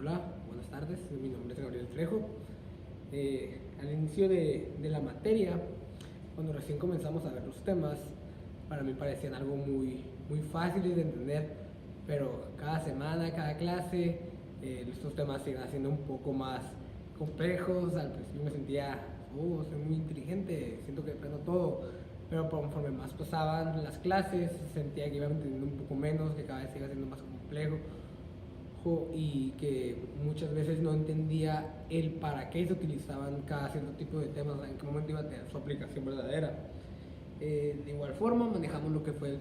Hola, buenas tardes. Mi nombre es Gabriel Trejo. Al inicio de la materia, cuando recién comenzamos a ver los temas, para mí parecían algo muy fáciles de entender, pero cada semana, cada clase, estos temas siguen siendo un poco más complejos. Al principio me sentía, soy muy inteligente, siento que aprendo todo, pero conforme más pasaban las clases, sentía que iba entendiendo un poco menos, que cada vez iba siendo más complejo y que muchas veces no entendía el para qué se utilizaban cada cierto tipo de temas, en qué momento iba a tener su aplicación verdadera. De igual forma manejamos lo que fue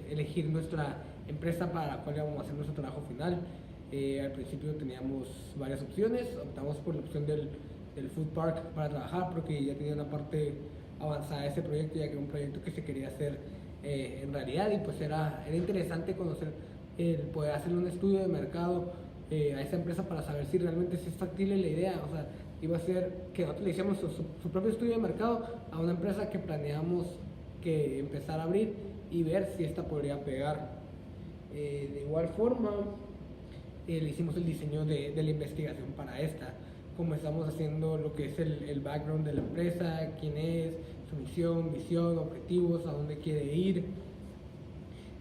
elegir nuestra empresa para la cual íbamos a hacer nuestro trabajo final. Al principio teníamos varias opciones, optamos por la opción del food park para trabajar porque ya tenía una parte avanzada de ese proyecto, ya que era un proyecto que se quería hacer en realidad, y pues era interesante conocer el poder hacer un estudio de mercado a esa empresa para saber si realmente es factible la idea. O sea, iba a ser que nosotros le hiciéramos su propio estudio de mercado a una empresa que planeamos que empezar a abrir y ver si esta podría pegar. De igual forma, le hicimos el diseño de la investigación para esta. Comenzamos haciendo lo que es el background de la empresa, quién es, su misión, visión, objetivos, a dónde quiere ir.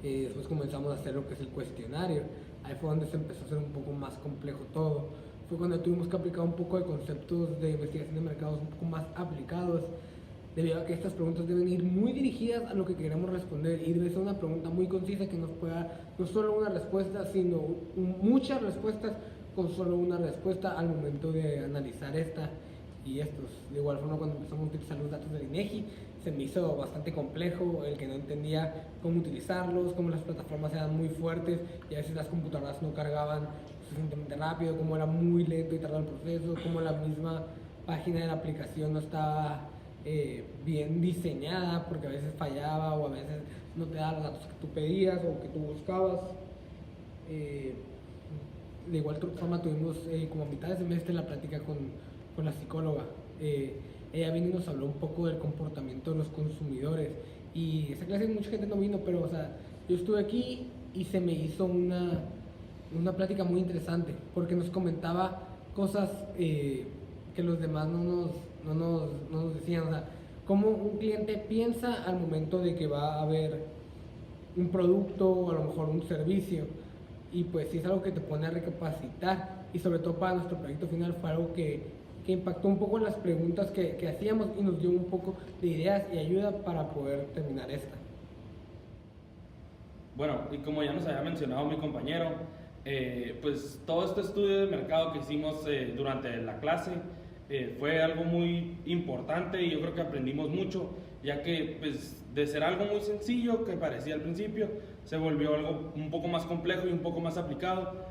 Después comenzamos a hacer lo que es el cuestionario. Ahí fue donde se empezó a hacer un poco más complejo todo. Fue cuando tuvimos que aplicar un poco de conceptos de investigación de mercados un poco más aplicados, debido a que estas preguntas deben ir muy dirigidas a lo que queremos responder y debe ser una pregunta muy concisa que nos pueda dar no solo una respuesta, sino muchas respuestas con solo una respuesta al momento de analizar esta y estos. De igual forma, cuando empezamos a utilizar los datos del INEGI, se me hizo bastante complejo el que no entendía cómo utilizarlos, cómo las plataformas eran muy fuertes y a veces las computadoras no cargaban suficientemente rápido, cómo era muy lento y tardado el proceso, cómo la misma página de la aplicación no estaba bien diseñada porque a veces fallaba o a veces no te daba los datos que tú pedías o que tú buscabas. De igual forma tuvimos como a mitad de semestre la plática con la psicóloga. Ella vino y nos habló un poco del comportamiento de los consumidores, y esa clase mucha gente no vino, pero o sea, yo estuve aquí y se me hizo una plática muy interesante porque nos comentaba cosas que los demás no nos decían. O sea, cómo un cliente piensa al momento de que va a haber un producto o a lo mejor un servicio, y pues sí es algo que te pone a recapacitar, y sobre todo para nuestro proyecto final fue algo que impactó un poco en las preguntas que hacíamos y nos dio un poco de ideas y ayuda para poder terminar esta. Bueno, y como ya nos había mencionado mi compañero, pues todo este estudio de mercado que hicimos durante la clase fue algo muy importante y yo creo que aprendimos mucho, ya que pues de ser algo muy sencillo que parecía al principio, se volvió algo un poco más complejo y un poco más aplicado,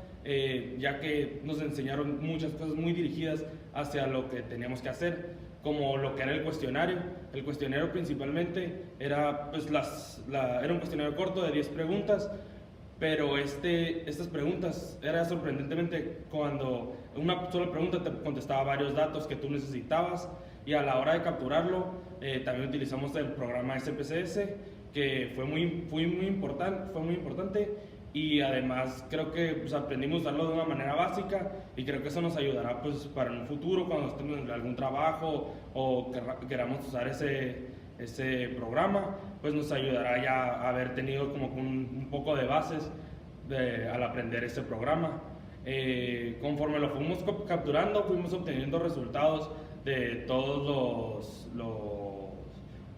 ya que nos enseñaron muchas cosas muy dirigidas hacia lo que teníamos que hacer, como lo que era el cuestionario. El cuestionario principalmente era, pues, era un cuestionario corto de 10 preguntas, pero estas preguntas era sorprendentemente cuando una sola pregunta te contestaba varios datos que tú necesitabas, y a la hora de capturarlo también utilizamos el programa SPSS, que fue muy importante, y además creo que pues, aprendimos a usarlo de una manera básica, y creo que eso nos ayudará pues, para en un futuro cuando estemos en algún trabajo o queramos usar ese programa, pues nos ayudará ya a haber tenido como un poco de bases al aprender ese programa. Conforme lo fuimos capturando, fuimos obteniendo resultados de todos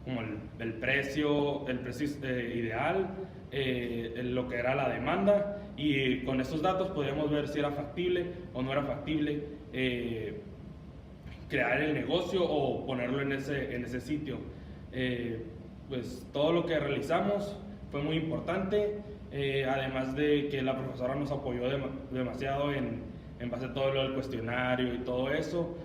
como el precio ideal, lo que era la demanda, y con estos datos podíamos ver si era factible o no era factible crear el negocio o ponerlo en ese sitio. Pues todo lo que realizamos fue muy importante, además de que la profesora nos apoyó demasiado en base a todo lo del cuestionario y todo eso.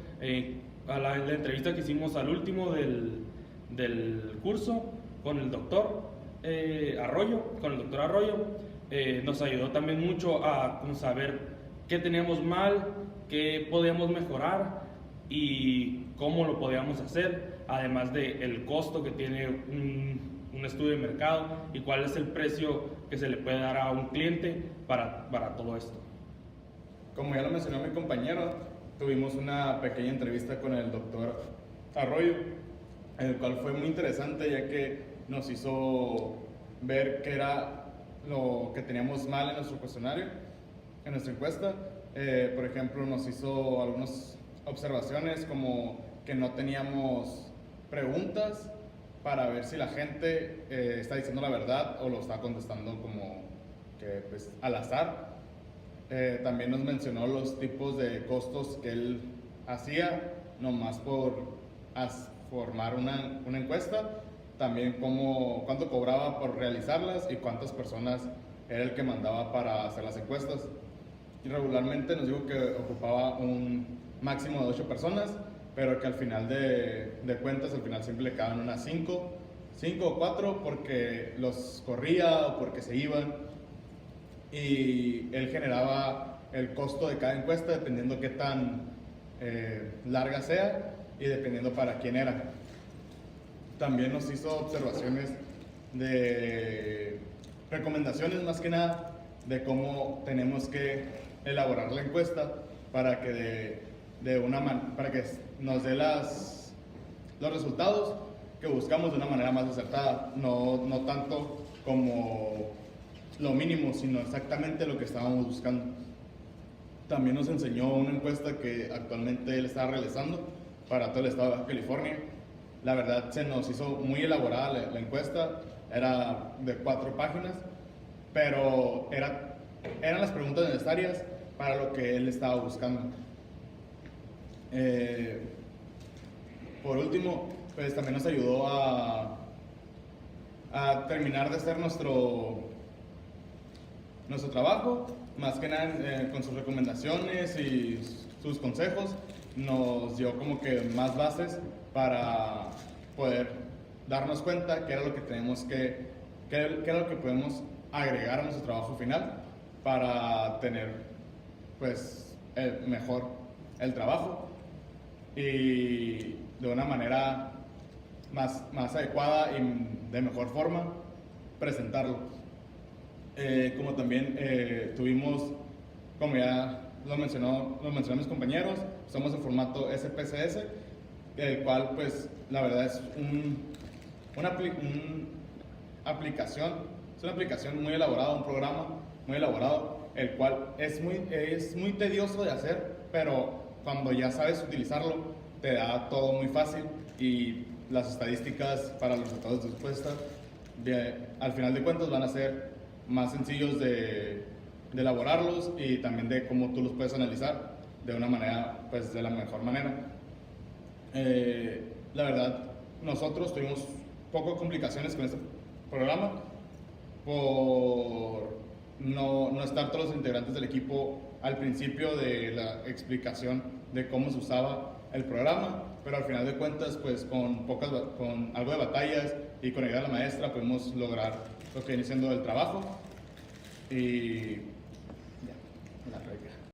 La entrevista que hicimos al último del curso con el doctor Arroyo, nos ayudó también mucho a saber qué teníamos mal, qué podíamos mejorar y cómo lo podíamos hacer, además del costo que tiene un estudio de mercado y cuál es el precio que se le puede dar a un cliente para todo esto. como ya lo mencionó mi compañero, tuvimos una pequeña entrevista con el doctor Arroyo, el cual fue muy interesante ya que nos hizo ver qué era lo que teníamos mal en nuestro cuestionario, en nuestra encuesta. Por ejemplo, nos hizo algunas observaciones como que no teníamos preguntas para ver si la gente está diciendo la verdad o lo está contestando como que pues al azar. También nos mencionó los tipos de costos que él hacía nomás por formar una encuesta, también cuánto cobraba por realizarlas y cuántas personas era el que mandaba para hacer las encuestas. Y regularmente nos dijo que ocupaba un máximo de 8 personas, pero que al final de cuentas, al final siempre le quedaban unas 5 o 4 porque los corría o porque se iban. Y él generaba el costo de cada encuesta dependiendo qué tan larga sea y dependiendo para quién era. También nos hizo observaciones de recomendaciones más que nada de cómo tenemos que elaborar la encuesta para que para que nos dé los resultados que buscamos de una manera más acertada, no tanto como lo mínimo, sino exactamente lo que estábamos buscando. También nos enseñó una encuesta que actualmente él está realizando para todo el estado de Baja California. La verdad se nos hizo muy elaborada la encuesta, era de 4 páginas, pero eran las preguntas necesarias para lo que él estaba buscando. Por último, pues también nos ayudó a terminar de hacer nuestro trabajo, más que nada con sus recomendaciones y sus consejos, nos dio como que más bases para poder darnos cuenta qué era lo que tenemos qué era lo que podemos agregar a nuestro trabajo final para tener pues mejor el trabajo y de una manera más adecuada y de mejor forma presentarlo. Como también tuvimos, como ya lo mencionó mis compañeros, somos en formato SPSS, el cual pues la verdad es una aplicación muy elaborada, un programa muy elaborado, el cual es muy tedioso de hacer, pero cuando ya sabes utilizarlo te da todo muy fácil y las estadísticas para los resultados de respuesta al final de cuentas van a ser más sencillos de elaborarlos y también de cómo tú los puedes analizar de una manera, pues de la mejor manera. La verdad, nosotros tuvimos pocas complicaciones con este programa por no estar todos los integrantes del equipo al principio de la explicación de cómo se usaba el programa, pero al final de cuentas, pues con algo de batallas y con ayuda de la maestra pudimos lograr lo que viene siendo el trabajo y ya,